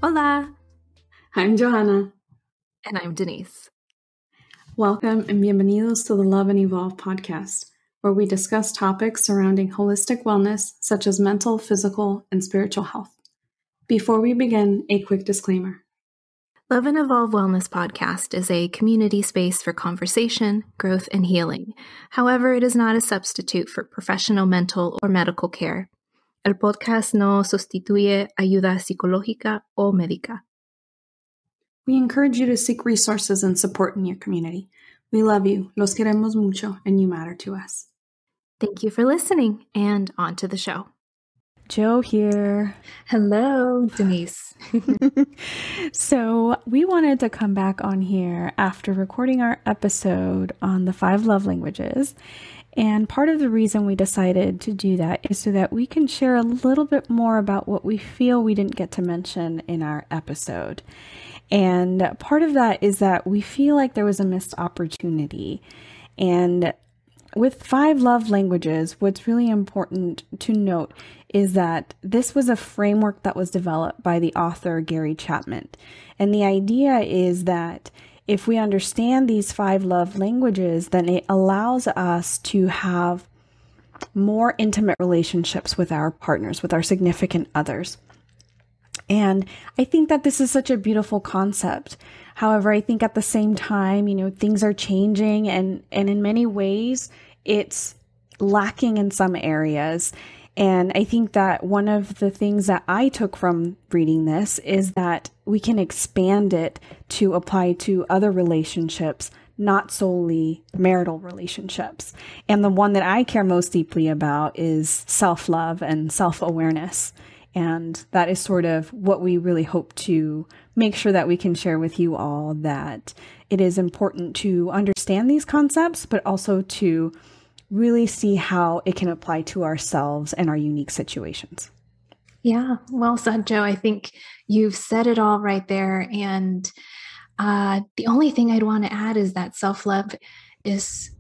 Hola! I'm Johanna. And I'm Denisse. Welcome and bienvenidos to the Love and Evolve podcast, where we discuss topics surrounding holistic wellness, such as mental, physical, and spiritual health. Before we begin, a quick disclaimer. Love and Evolve Wellness Podcast is a community space for conversation, growth, and healing. However, it is not a substitute for professional mental or medical care. El podcast no sustituye ayuda psicológica o médica. We encourage you to seek resources and support in your community. We love you, los queremos mucho, and you matter to us. Thank you for listening, and on to the show. Jo here. Hello, Denisse. So we wanted to come back on here after recording our episode on the 5 love languages. And part of the reason we decided to do that is so that we can share a little bit more about what we feel we didn't get to mention in our episode. And part of that is that we feel like there was a missed opportunity. And with 5 love languages, what's really important to note is that this was a framework that was developed by the author Gary Chapman. And the idea is that if we understand these 5 love languages, then it allows us to have more intimate relationships with our partners, with our significant others. And I think that this is such a beautiful concept. However, I think at the same time, things are changing and in many ways it's lacking in some areas. And I think that one of the things that I took from reading this is that we can expand it to apply to other relationships, not solely marital relationships. And the one that I care most deeply about is self-love and self-awareness. And that is sort of what we really hope to make sure that we can share with you all, that it is important to understand these concepts, but also to really see how it can apply to ourselves and our unique situations. Yeah, well said, Jo. I think you've said it all right there. And the only thing I'd want to add is that self-love is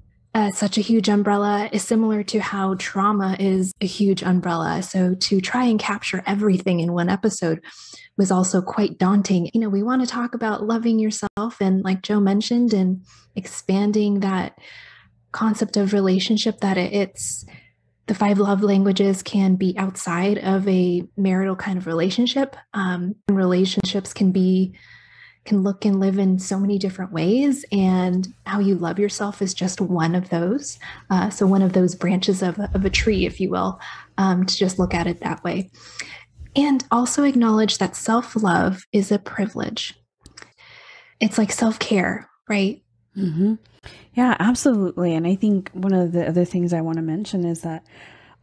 such a huge umbrella, is similar to how trauma is a huge umbrella. So to try and capture everything in one episode was also quite daunting. We want to talk about loving yourself and, like Jo mentioned, and expanding that concept of relationship, that it's the 5 love languages can be outside of a marital kind of relationship. Relationships can look and live in so many different ways, and how you love yourself is just one of those. So one of those branches of a tree, if you will, to just look at it that way. And also acknowledge that self-love is a privilege. It's like self-care, right? Mm-hmm. Yeah, absolutely. And I think one of the other things I want to mention is that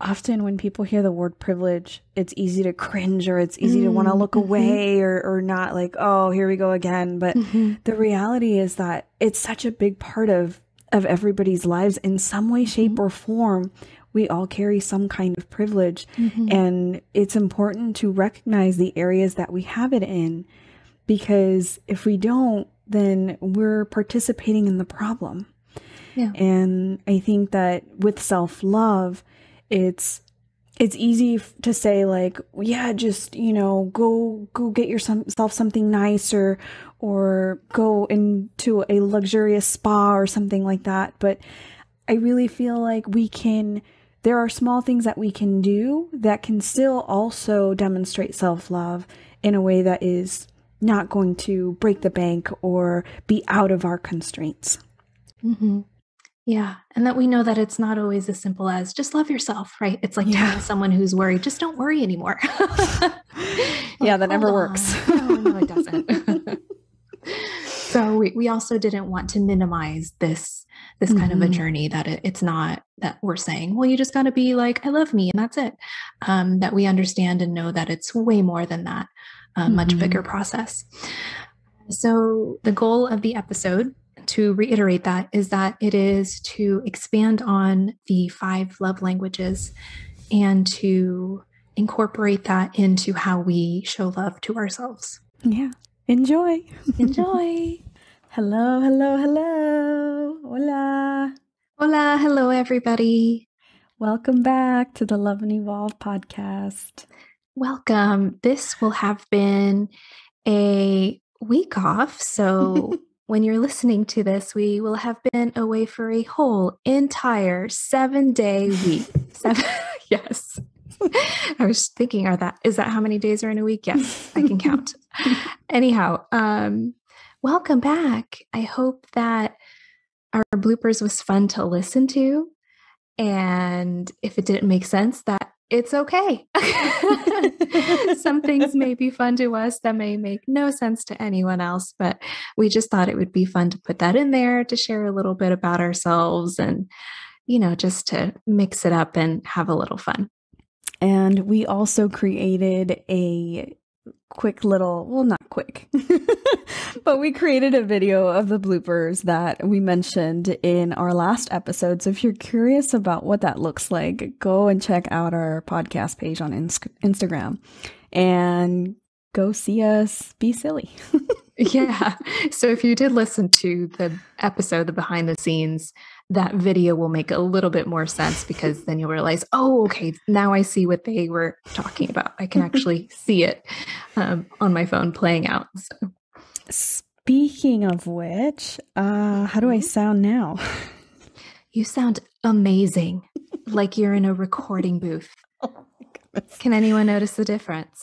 often when people hear the word privilege, it's easy to cringe, or it's easy to want to look away or not, like, oh, here we go again. But the reality is that it's such a big part of everybody's lives in some way, shape, or form. We all carry some kind of privilege. And it's important to recognize the areas that we have it in, because if we don't, then we're participating in the problem. Yeah. And I think that with self-love, it's easy to say, like, yeah, just, go get yourself something nice, or go into a luxurious spa or something like that. But I really feel like there are small things that we can do that can still also demonstrate self-love in a way that is not going to break the bank or be out of our constraints. Yeah. And that we know that it's not always as simple as just love yourself, right? It's like telling someone who's worried, just don't worry anymore. Yeah, that never works. No, it doesn't. So we also didn't want to minimize this kind of a journey, that it's not that we're saying, well, you just got to be like, I love me, and that's it. That we understand and know that it's way more than that, much bigger process. So the goal of the episode, to reiterate that, is that it is to expand on the 5 love languages and to incorporate that into how we show love to ourselves. Yeah. Enjoy. Enjoy. Hello, hello, hello. Hola. Hola. Hello, everybody. Welcome back to the Love and Evolve podcast. Welcome. This will have been a week off. So when you're listening to this, we will have been away for a whole entire 7-day week. Yes. I was thinking, is that how many days are in a week? Yes, I can count. Anyhow, welcome back. I hope that our bloopers was fun to listen to. And if it didn't make sense, that it's okay. Some things may be fun to us that may make no sense to anyone else, but we just thought it would be fun to put that in there to share a little bit about ourselves and, just to mix it up and have a little fun. And we also created a quick little, well, not quick, but we created a video of the bloopers that we mentioned in our last episode. So if you're curious about what that looks like, go and check out our podcast page on Instagram and go see us be silly. Yeah. So if you did listen to the episode, the behind the scenes, that video will make a little bit more sense because then you'll realize, oh, okay, now I see what they were talking about. I can actually see it on my phone playing out. So. Speaking of which, how do I sound now? You sound amazing, like you're in a recording booth. Oh my goodness. Can anyone notice the difference?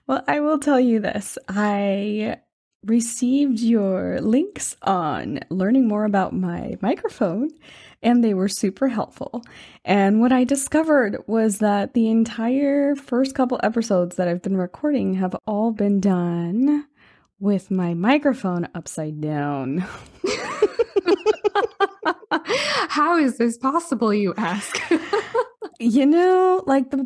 Well, I will tell you this. I received your links on learning more about my microphone, and they were super helpful. And what I discovered was that the entire first couple episodes that I've been recording have all been done with my microphone upside down. How is this possible, you ask?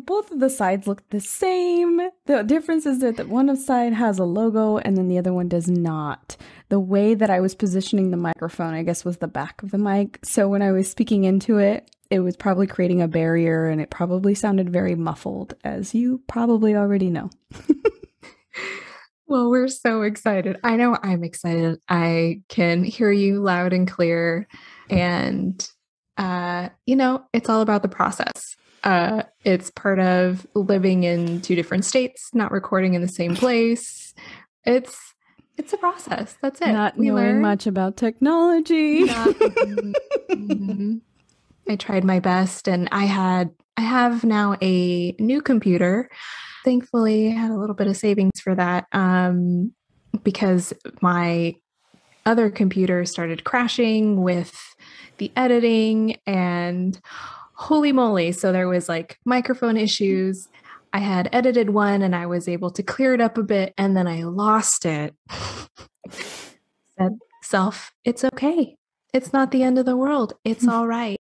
Both of the sides look the same. The difference is that one side has a logo and then the other one does not. The way that I was positioning the microphone, I guess, was the back of the mic. So when I was speaking into it, it was probably creating a barrier and it probably sounded very muffled, as you probably already know. Well, we're so excited. I know I'm excited. I can hear you loud and clear. And, it's all about the process. It's part of living in two different states, not recording in the same place. It's a process. That's it. Not knowing much about technology. I tried my best, and I have now a new computer. Thankfully, I had a little bit of savings for that because my other computer started crashing with the editing and holy moly. So there was microphone issues. I had edited one and I was able to clear it up a bit and then I lost it. Said, self, it's okay. It's not the end of the world. It's all right.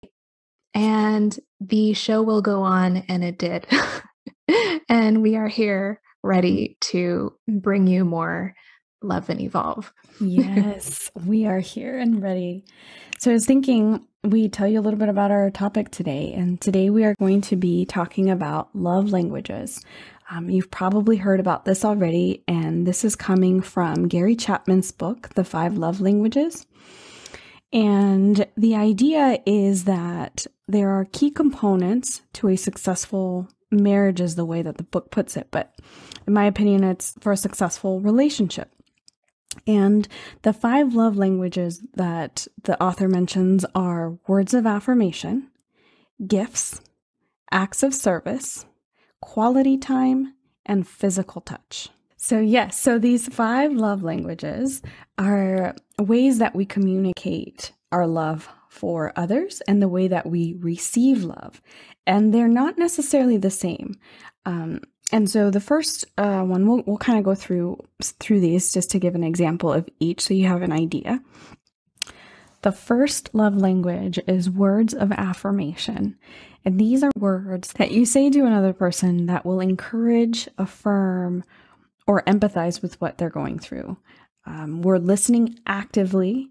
And the show will go on, and it did. And we are here ready to bring you more Love and Evolve. Yes, we are here and ready. So I was thinking we'd tell you a little bit about our topic today. And today we are going to be talking about love languages. You've probably heard about this already, and this is coming from Gary Chapman's book, The 5 Love Languages. And the idea is that there are key components to a successful marriage, is the way that the book puts it. But in my opinion, it's for a successful relationship. And the 5 love languages that the author mentions are words of affirmation, gifts, acts of service, quality time, and physical touch. So yes, so these 5 love languages are ways that we communicate our love for others and the way that we receive love. And they're not necessarily the same. And so the first one, we'll kind of go through these just to give an example of each so you have an idea. The first love language is words of affirmation. And these are words that you say to another person that will encourage, affirm, or empathize with what they're going through. We're listening actively,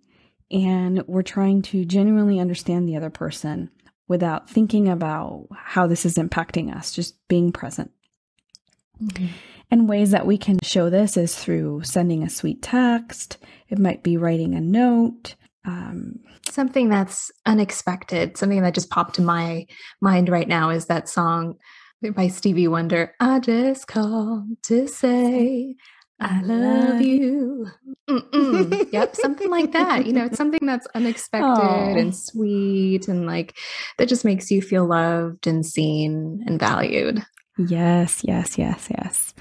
and we're trying to genuinely understand the other person without thinking about how this is impacting us, just being present. Mm-hmm. And ways that we can show this is through sending a sweet text. It might be writing a note. Something that's unexpected, something that just popped to my mind right now is that song, by Stevie Wonder. I just called to say I love you. Yep, something like that. It's something that's unexpected and sweet and like that just makes you feel loved and seen and valued. Yes, yes, yes, yes.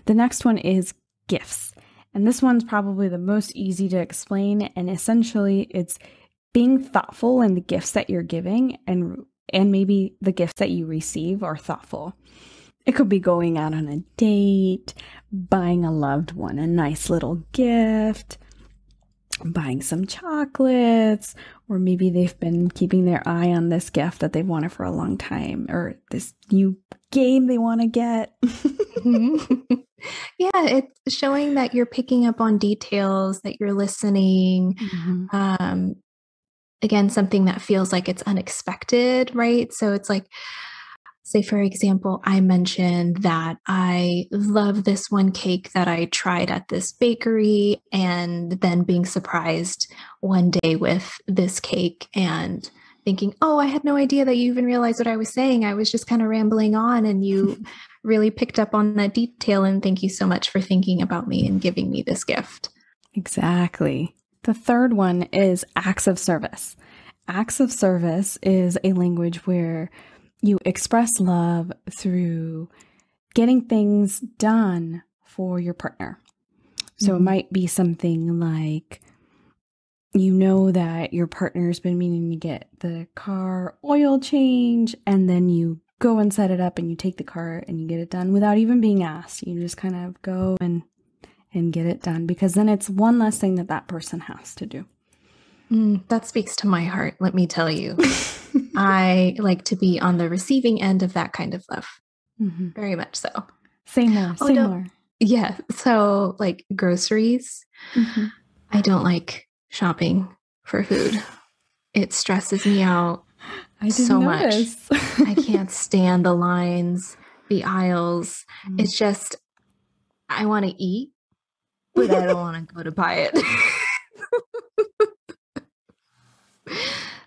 The next one is gifts. And this one's probably the most easy to explain. And essentially, it's being thoughtful in the gifts that you're giving, and maybe the gifts that you receive are thoughtful. It could be going out on a date, buying a loved one a nice little gift, buying some chocolates, or maybe they've been keeping their eye on this gift that they've wanted for a long time, or this new game they want to get. Yeah, it's showing that you're picking up on details, that you're listening. Again, something that feels like it's unexpected, right? So it's like, say, for example, I mentioned that I love this one cake that I tried at this bakery, and then being surprised one day with this cake and thinking, oh, I had no idea that you even realized what I was saying. I was just kind of rambling on, and you really picked up on that detail. And thank you so much for thinking about me and giving me this gift. Exactly. The third one is acts of service. Acts of service is a language where you express love through getting things done for your partner. So It might be something like, that your partner's been meaning to get the car oil change, and then you go and set it up and you take the car and you get it done without even being asked. You just kind of go and get it done, because then it's one less thing that person has to do. That speaks to my heart, let me tell you. I like to be on the receiving end of that kind of love. Very much so. Say more. Yeah. So like groceries, I don't like shopping for food. It stresses me out so much. I can't stand the lines, the aisles. It's just, I want to eat, but I don't want to go to buy it.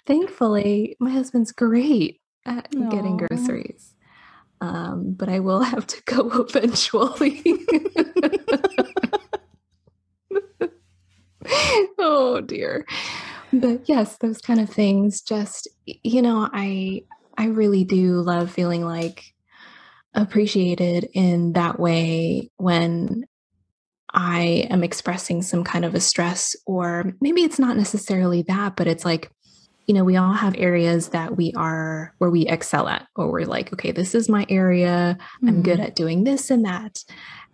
Thankfully, my husband's great at getting groceries, but I will have to go eventually. Oh dear. But yes, those kind of things just, I really do love feeling like appreciated in that way when I am expressing some kind of a stress, or maybe it's not necessarily that, but it's like, we all have areas that where we excel at, or we're like, okay, this is my area. I'm good at doing this and that.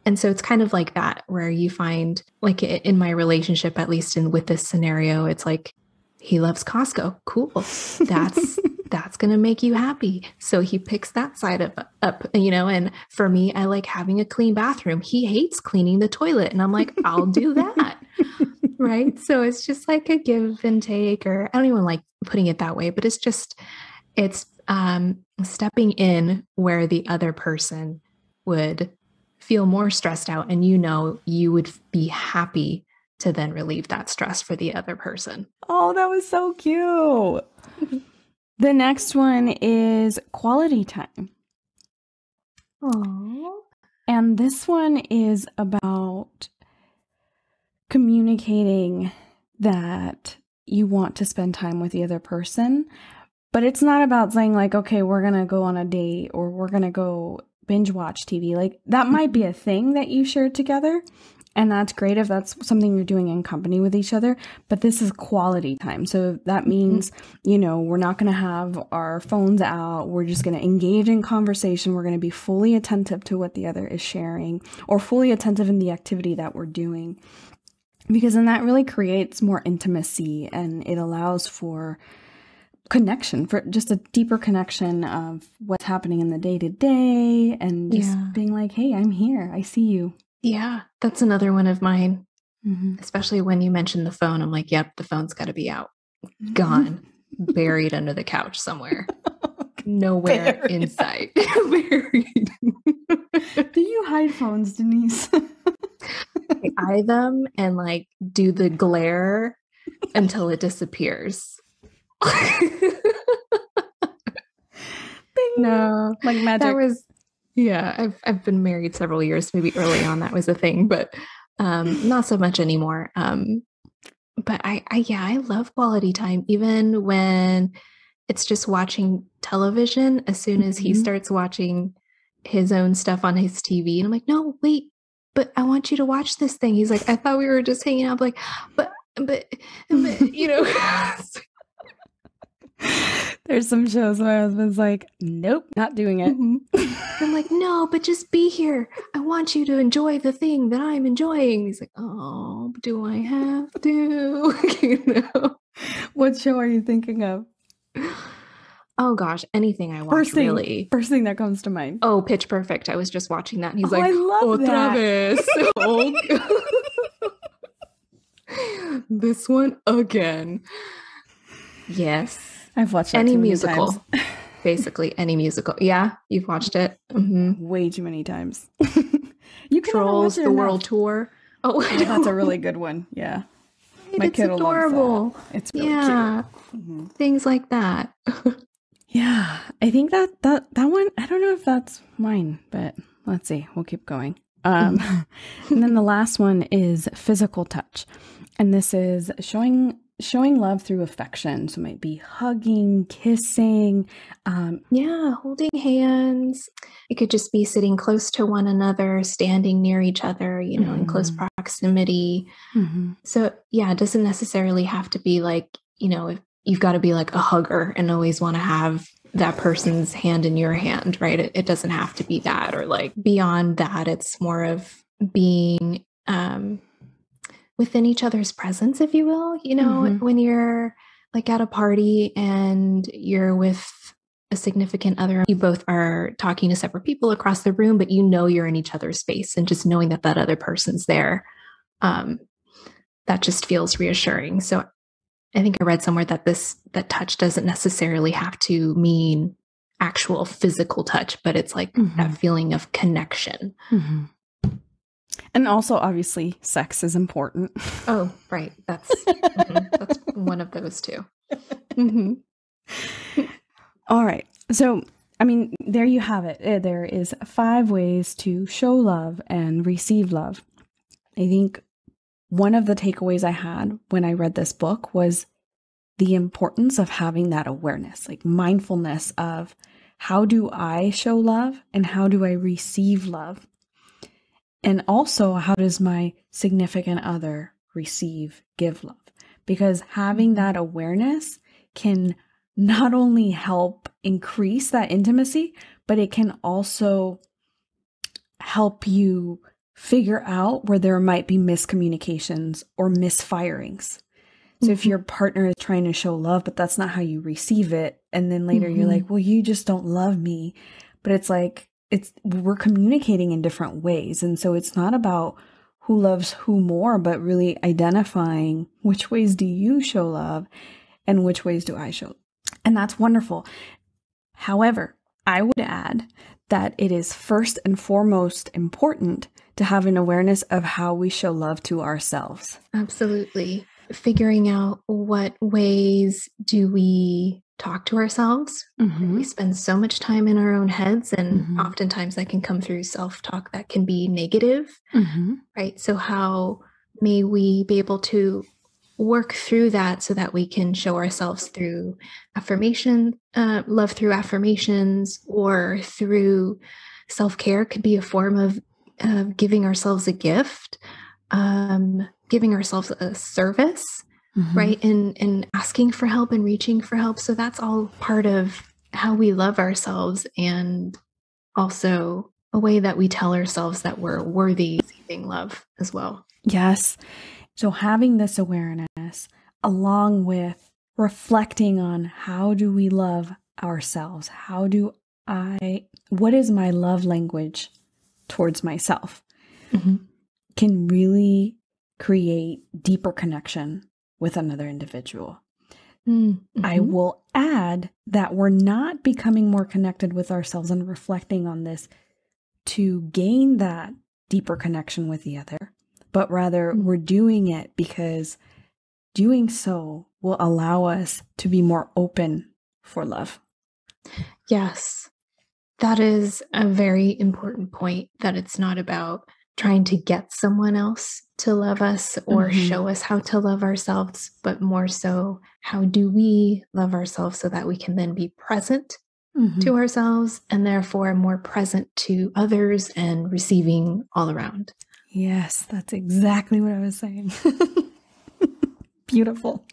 And so it's kind of like that, where you find, like in my relationship, at least with this scenario, it's like, he loves Costco. Cool. That's going to make you happy. So he picks that side up, and for me, I like having a clean bathroom. He hates cleaning the toilet. And I'm like, I'll do that. Right. So it's just like a give and take, or I don't even like putting it that way, but it's stepping in where the other person would feel more stressed out. And you would be happy to then relieve that stress for the other person. Oh, that was so cute. The next one is quality time. Aww. And this one is about communicating that you want to spend time with the other person, but it's not about saying like, okay, we're going to go on a date, or we're going to go binge watch TV. Like that might be a thing that you share together. And that's great if that's something you're doing in company with each other, but this is quality time. So that means, we're not going to have our phones out. We're just going to engage in conversation. We're going to be fully attentive to what the other is sharing, or fully attentive in the activity that we're doing, because then that really creates more intimacy, and it allows for connection, for just a deeper connection of what's happening in the day to day, and just being like, hey, I'm here. I see you. Yeah, that's another one of mine, especially when you mentioned the phone. I'm like, yep, the phone's got to be out, gone, buried under the couch somewhere, nowhere in sight. Buried. Do you hide phones, Denisse? I eye them and like do the glare until it disappears. They No, Like magic. that was, yeah, I've been married several years. Maybe early on that was a thing, but not so much anymore. But I love quality time, even when it's just watching television. As soon as he starts watching his own stuff on his TV, and I'm like, no, wait, but I want you to watch this thing. He's like, I thought we were just hanging out. I'm like, but, you know. There's some shows where my husband's like, nope, not doing it. I'm like, no, but just be here. I want you to enjoy the thing that I'm enjoying. He's like, oh, do I have to? You know? What show are you thinking of? Oh gosh, anything I watch, really. First thing that comes to mind. Oh, Pitch Perfect. I was just watching that, and he's like, I love otra that. vez. This one again. Yes. I've watched that any too many musical. times. Basically, any musical. Yeah, you've watched it. Way too many times. You can Trolls, the World Tour. Oh, that's a really good one. Yeah. My it's kid adorable. loves that. It's really cute. Things like that. Yeah, I think that one, I don't know if that's mine, but let's see. We'll keep going. And then the last one is physical touch. And this is showing love through affection. So it might be hugging, kissing. Holding hands. It could just be sitting close to one another, standing near each other, you know, in close proximity. So yeah, it doesn't necessarily have to be like, you know, if you've got to be like a hugger and always want to have that person's hand in your hand, right? It doesn't have to be that, or like beyond that, it's more of being within each other's presence, if you will. You know, when you're like at a party and you're with a significant other, you both are talking to separate people across the room, but you know you're in each other's space, and just knowing that that other person's there, that just feels reassuring. So I think I read somewhere that that touch doesn't necessarily have to mean actual physical touch, but it's like that feeling of connection. And also, obviously, sex is important. Oh, right. That's one of those too. All right. So, I mean, there you have it. There is 5 ways to show love and receive love. I think one of the takeaways I had when I read this book was the importance of having that awareness, like mindfulness of how do I show love and how do I receive love? And also, how does my significant other give love? Because having that awareness can not only help increase that intimacy, but it can also help you figure out where there might be miscommunications or misfirings. So if your partner is trying to show love, but that's not how you receive it, and then later you're like, well, you just don't love me. But it's like, we're communicating in different ways. And so it's not about who loves who more, but really identifying which ways do you show love and which ways do I show. And that's wonderful. However, I would add that it is first and foremost important to have an awareness of how we show love to ourselves. Absolutely. Figuring out what ways do we talk to ourselves. We spend so much time in our own heads, and oftentimes that can come through self-talk that can be negative, right? So how may we be able to work through that so that we can show ourselves through affirmation, love through affirmations, or through self-care? Could be a form of giving ourselves a gift, giving ourselves a service, right? And asking for help and reaching for help. So that's all part of how we love ourselves, and also a way that we tell ourselves that we're worthy of receiving love as well. Yes. So having this awareness, along with reflecting on how do we love ourselves? What is my love language towards myself? Can really create deeper connection with another individual. I will add that we're not becoming more connected with ourselves and reflecting on this to gain that deeper connection with the other, but rather we're doing it because doing so will allow us to be more open for love. Yes. That is a very important point, that it's not about trying to get someone else to love us or show us how to love ourselves, but more so, how do we love ourselves so that we can then be present to ourselves and therefore more present to others and receiving all around. Yes, that's exactly what I was saying. Beautiful.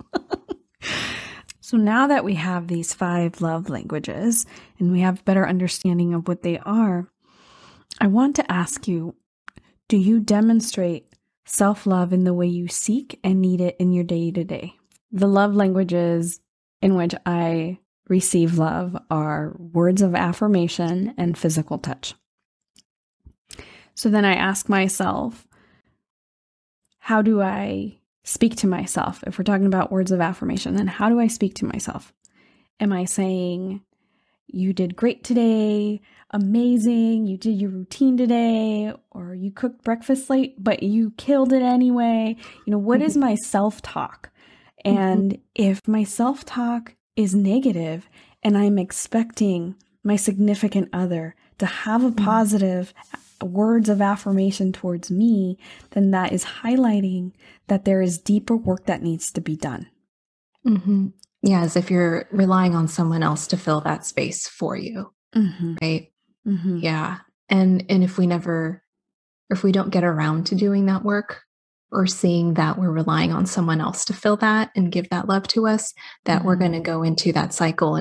So now that we have these 5 love languages and we have better understanding of what they are, I want to ask you, do you demonstrate self-love in the way you seek and need it in your day-to-day? The love languages in which I receive love are words of affirmation and physical touch. So then I ask myself, how do I speak to myself? If we're talking about words of affirmation, then how do I speak to myself? Am I saying, you did great today, amazing, you did your routine today, or you cooked breakfast late, but you killed it anyway? What is my self-talk? And if my self-talk is negative and I'm expecting my significant other to have a positive words of affirmation towards me, then that is highlighting that there is deeper work that needs to be done. Yeah, as if you're relying on someone else to fill that space for you, right? Yeah. And if we don't get around to doing that work or seeing that we're relying on someone else to fill that and give that love to us, that we're going to go into that cycle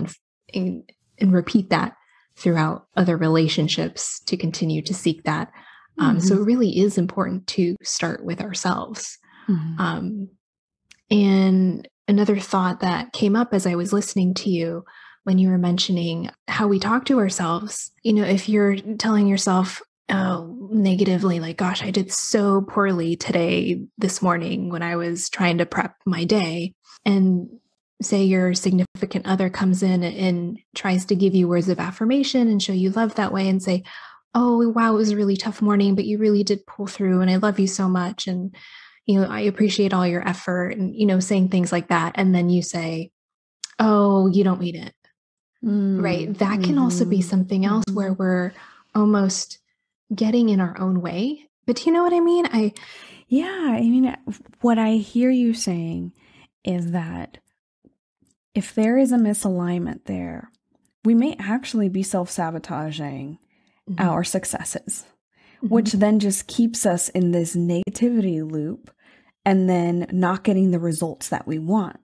and repeat that throughout other relationships to continue to seek that. So it really is important to start with ourselves. And another thought that came up as I was listening to you when you were mentioning how we talk to ourselves, if you're telling yourself negatively, like, gosh, I did so poorly this morning when I was trying to prep my day, and say your significant other comes in and tries to give you words of affirmation and show you love that way and say, oh, wow, it was a really tough morning, but you really did pull through and I love you so much. And, I appreciate all your effort and, saying things like that. And then you say, oh, you don't mean it. Right. That can also be something else where we're almost getting in our own way. But do you know what I mean? What I hear you saying is that if there is a misalignment there, we may actually be self-sabotaging our successes, which then just keeps us in this negativity loop and then not getting the results that we want.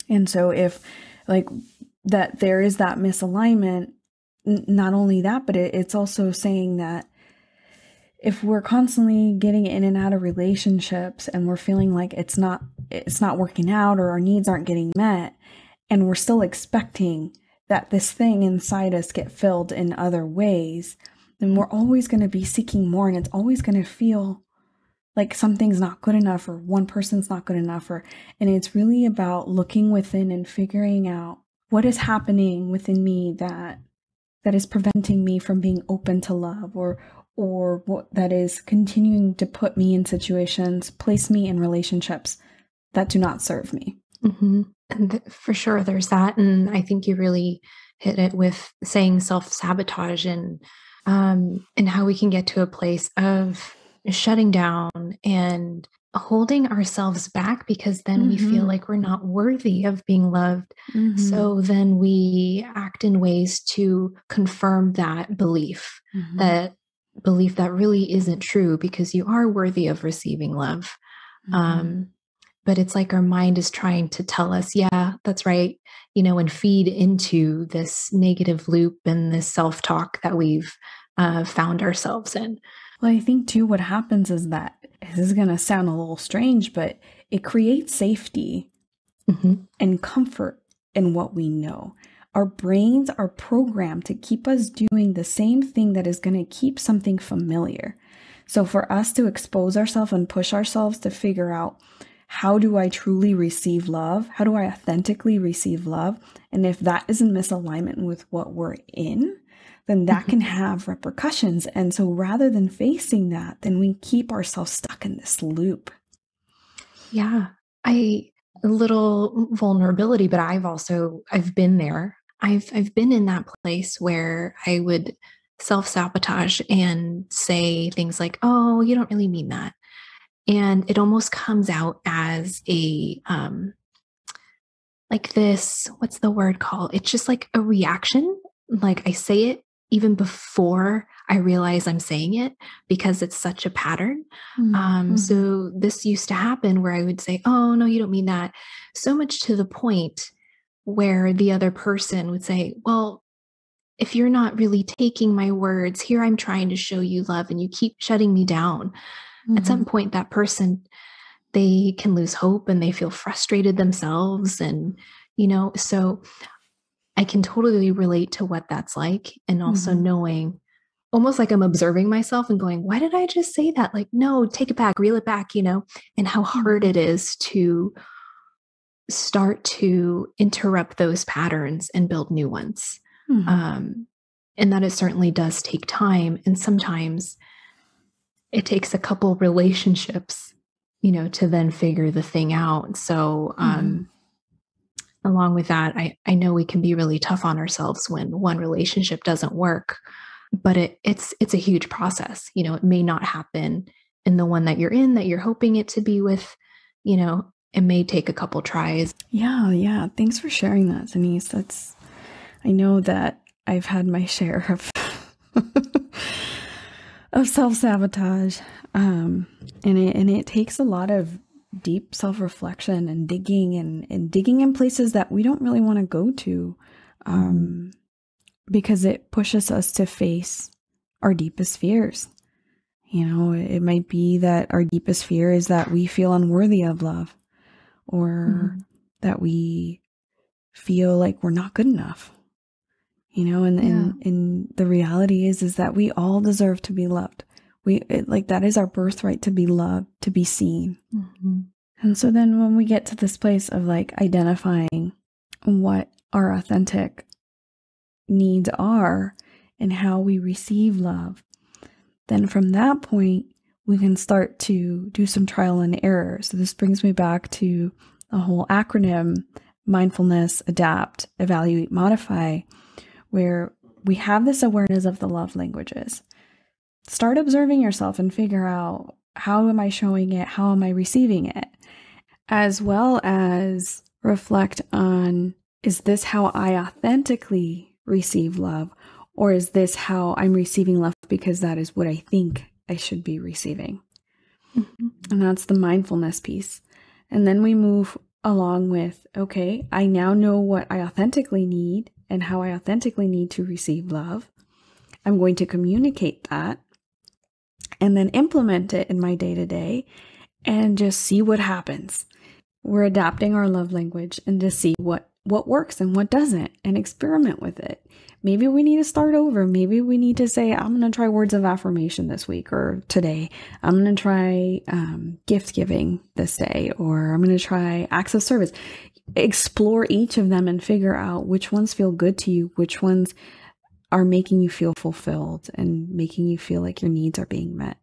And so if that there is that misalignment, not only that, but it's also saying that if we're constantly getting in and out of relationships and we're feeling like it's not working out or our needs aren't getting met, and we're still expecting that this thing inside us get filled in other ways, then we're always going to be seeking more, and it's always going to feel like something's not good enough or one person's not good enough. And it's really about looking within and figuring out what is happening within me that is preventing me from being open to love, or what that is continuing to put me in situations, place me in relationships that do not serve me. And for sure, there's that. And I think you really hit it with saying self-sabotage and how we can get to a place of shutting down and holding ourselves back, because then we feel like we're not worthy of being loved. So then we act in ways to confirm that belief, that really isn't true, because you are worthy of receiving love. But it's like our mind is trying to tell us, yeah, that's right, and feed into this negative loop and this self-talk that we've found ourselves in. Well, I think too, what happens is that, this is going to sound a little strange, but it creates safety and comfort in what we know. Our brains are programmed to keep us doing the same thing that is going to keep something familiar. So for us to expose ourselves and push ourselves to figure out, how do I truly receive love? How do I authentically receive love? And if that is in misalignment with what we're in, then that can have repercussions. And so rather than facing that, then we keep ourselves stuck in this loop. Yeah. A little vulnerability, but I've been there. I've been in that place where I would self-sabotage and say things like, "Oh, you don't really mean that." And it almost comes out as a like this, what's the word called? It's just like a reaction. Like I say it even before I realize I'm saying it because it's such a pattern. So this used to happen where I would say, "Oh, no, you don't mean that." So much to the point where the other person would say, "Well, if you're not really taking my words, here I'm trying to show you love and you keep shutting me down." At some point, that person, they can lose hope and they feel frustrated themselves. And, so I can totally relate to what that's like. And also knowing, almost like I'm observing myself and going, why did I just say that? Like, no, take it back, reel it back, and how hard it is to start to interrupt those patterns and build new ones. And that it certainly does take time. And sometimes it takes a couple relationships, to then figure the thing out. So, along with that, I know we can be really tough on ourselves when one relationship doesn't work, but it's a huge process. It may not happen in the one that you're in, that you're hoping it to be with, it may take a couple tries. Yeah. Thanks for sharing that, Denisse. I know that I've had my share of of self-sabotage. And it takes a lot of deep self-reflection and digging and digging in places that we don't really want to go to, because it pushes us to face our deepest fears. It might be that our deepest fear is that we feel unworthy of love, or that we feel like we're not good enough. And the reality is that we all deserve to be loved. That is our birthright, to be loved, to be seen. And so then when we get to this place of like identifying what our authentic needs are and how we receive love, then from that point, we can start to do some trial and error. So this brings me back to the whole acronym: mindfulness, adapt, evaluate, modify, where we have this awareness of the love languages. Start observing yourself and figure out, how am I showing it? How am I receiving it? As well as reflect on, is this how I authentically receive love? Or is this how I'm receiving love because that is what I think I should be receiving? And that's the mindfulness piece. And then we move along with, okay, I now know what I authentically need and how I authentically need to receive love. I'm going to communicate that and then implement it in my day-to-day and just see what happens. We're adapting our love language and to see what works and what doesn't, and experiment with it. Maybe we need to start over. Maybe we need to say, I'm going to try words of affirmation this week or today. I'm going to try gift giving this day, or I'm going to try acts of service. Explore each of them and figure out which ones feel good to you, which ones are making you feel fulfilled and making you feel like your needs are being met.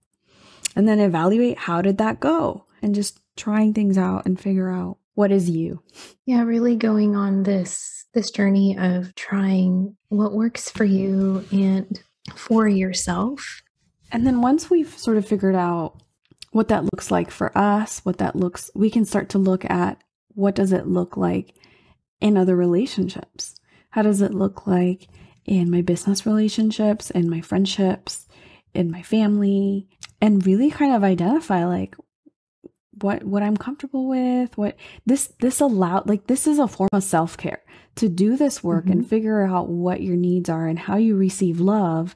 And then evaluate, how did that go? And just trying things out and figure out what is you. Yeah, really going on this journey of trying what works for you and for yourself. And then once we've sort of figured out what that looks like for us, we can start to look at, what does it look like in other relationships? How does it look like in my business relationships, in my friendships, in my family? And really kind of identify like what I'm comfortable with, what this is a form of self-care. To do this work and figure out what your needs are and how you receive love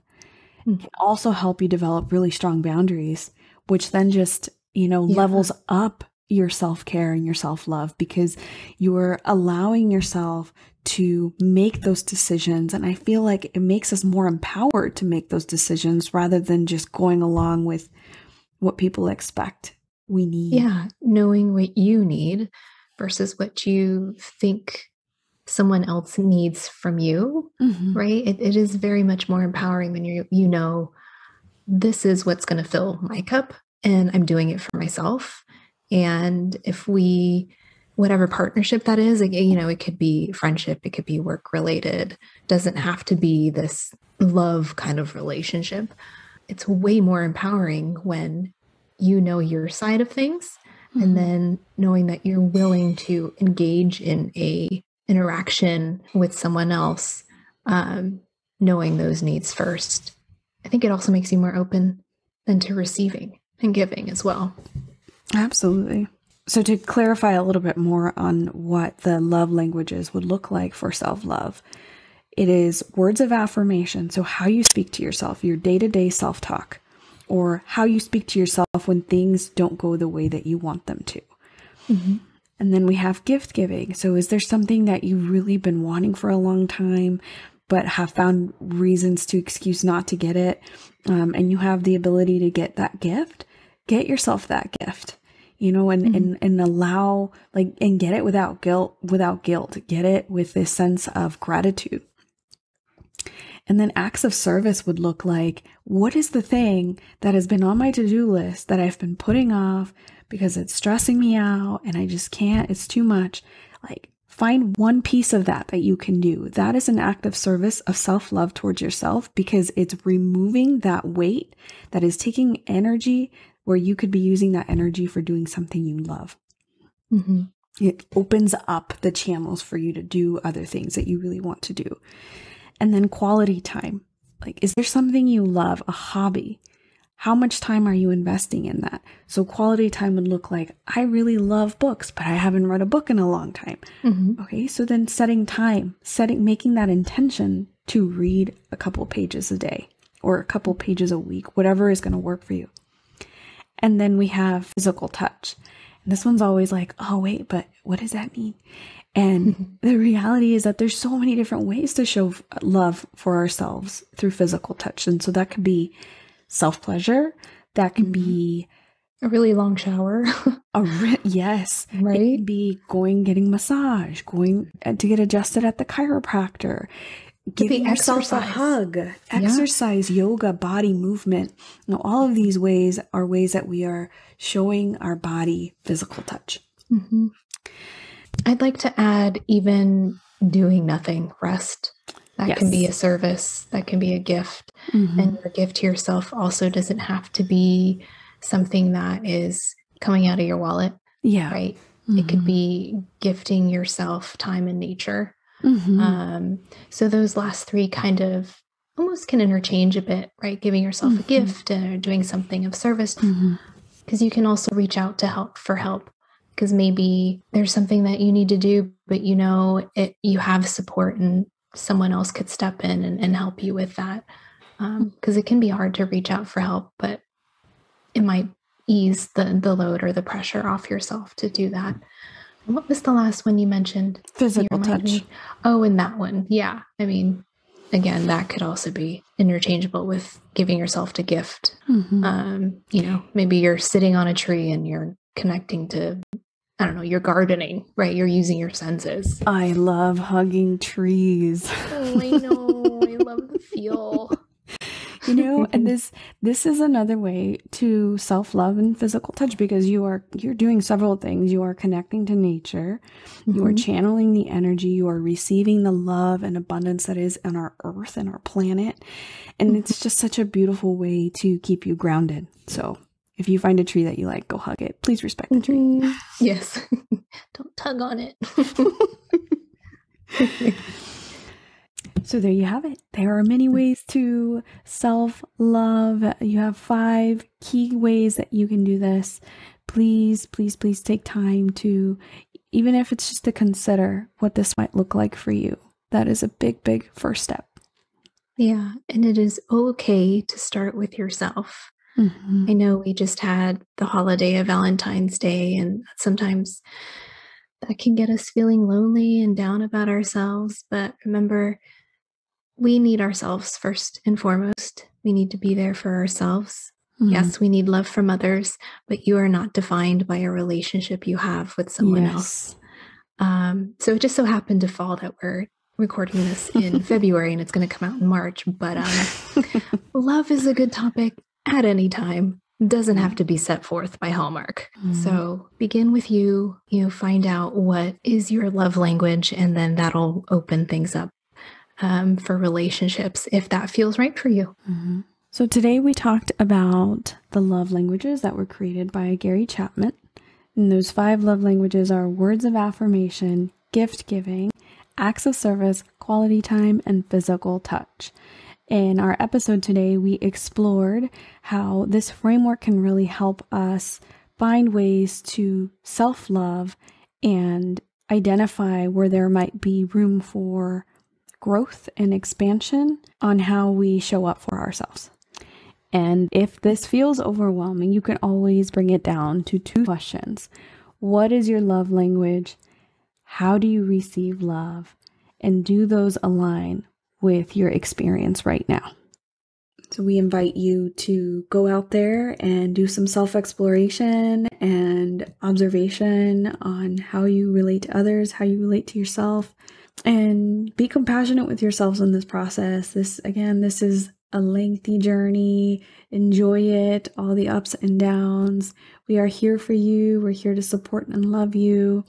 can also help you develop really strong boundaries, which then just, levels up your self-care and your self-love, because you're allowing yourself to make those decisions. And I feel like it makes us more empowered to make those decisions rather than just going along with what people expect we need. Yeah, knowing what you need versus what you think someone else needs from you, right? It is very much more empowering when you know, this is what's going to fill my cup and I'm doing it for myself. And if we whatever partnership that is. It could be friendship, it could be work related, doesn't have to be this love kind of relationship. It's way more empowering when you know your side of things, and then knowing that you're willing to engage in a interaction with someone else, knowing those needs first. I think it also makes you more open than to receiving and giving as well. Absolutely. So to clarify a little bit more on what the love languages would look like for self-love, it is words of affirmation. So how you speak to yourself, your day-to-day self-talk, or how you speak to yourself when things don't go the way that you want them to. And then we have gift giving. So is there something that you've really been wanting for a long time, but have found reasons to excuse not to get it, and you have the ability to get that gift? Get yourself that gift, and allow, and get it without guilt, get it with this sense of gratitude. And then acts of service would look like, what is the thing that has been on my to-do list that I've been putting off because it's stressing me out and I just can't, it's too much. Find one piece of that you can do. That is an act of service, of self-love towards yourself, because it's removing that weight that is taking energy where you could be using that energy for doing something you love. It opens up the channels for you to do other things that you really want to do. And then quality time. Is there something you love, a hobby? How much time are you investing in that? So quality time would look like, I really love books, but I haven't read a book in a long time. Okay, so then setting time, making that intention to read a couple pages a day or a couple pages a week, whatever is going to work for you. And then we have physical touch. And this one's always like, oh, wait, but what does that mean? And the reality is that there's so many different ways to show love for ourselves through physical touch. And so that could be self-pleasure. That can be a really long shower. Yes. Right. It can be getting massage, going to get adjusted at the chiropractor, giving yourself a hug, exercise, yoga, body movement. All of these ways are ways that we are showing our body physical touch. I'd like to add even doing nothing, rest. That can be a service. That can be a gift. And your gift to yourself also doesn't have to be something that is coming out of your wallet. Right? It could be gifting yourself time in nature. So those last three kind of almost can interchange a bit, right? Giving yourself a gift or doing something of service. Because you can also reach out to help. Because maybe there's something that you need to do, but you have support and someone else could step in and help you with that. Because it can be hard to reach out for help, but it might ease the load or the pressure off yourself to do that. And what was the last one you mentioned? Physical touch. Oh, and that one. Yeah. I mean, again, that could also be interchangeable with giving yourself a gift. Maybe you're sitting on a tree and you're connecting to, I don't know, you're gardening, right? You're using your senses. I love hugging trees. Oh, I know. I love the feel. And this is another way to self-love and physical touch, because you're doing several things. You are connecting to nature. You are channeling the energy. You are receiving the love and abundance that is on our earth and our planet. And it's just such a beautiful way to keep you grounded. So if you find a tree that you like, go hug it. Please respect the tree. Yes. Don't tug on it. So there you have it. There are many ways to self-love. You have 5 key ways that you can do this. Please, please, please take time to, even if it's just to consider what this might look like for you. That is a big, big first step. Yeah. And it is okay to start with yourself. I know we just had the holiday of Valentine's Day, and sometimes that can get us feeling lonely and down about ourselves. But remember, we need ourselves first and foremost. We need to be there for ourselves. Yes, we need love from others, but you are not defined by a relationship you have with someone else. So it just so happened to fall that we're recording this in February and it's going to come out in March. But love is a good topic at any time. doesn't have to be set forth by Hallmark. So begin with you, find out what is your love language, and then that'll open things up for relationships if that feels right for you. So today we talked about the love languages that were created by Gary Chapman. And those 5 love languages are words of affirmation, gift giving, acts of service, quality time, and physical touch. In our episode today, we explored how this framework can really help us find ways to self-love and identify where there might be room for growth and expansion on how we show up for ourselves. And if this feels overwhelming, you can always bring it down to 2 questions. What is your love language? How do you receive love? And do those align with your experience right now? So we invite you to go out there and do some self-exploration and observation on how you relate to others, how you relate to yourself, and be compassionate with yourselves in this process. This is a lengthy journey. Enjoy it, all the ups and downs. We are here for you. We're here to support and love you.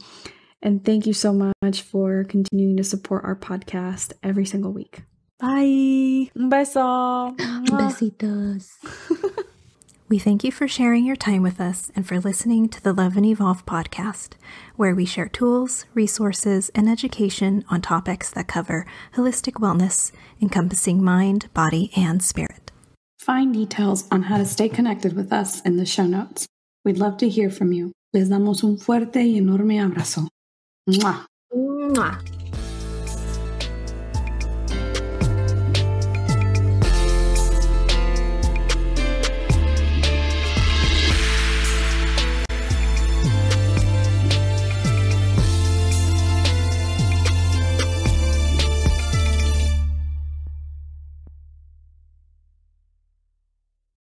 And thank you so much for continuing to support our podcast every single week. Bye. Un beso. Besitos. We thank you for sharing your time with us and for listening to the Love and Evolve podcast, where we share tools, resources, and education on topics that cover holistic wellness, encompassing mind, body, and spirit. Find details on how to stay connected with us in the show notes. We'd love to hear from you. Les damos un fuerte y enorme abrazo. Mwah. Mwah.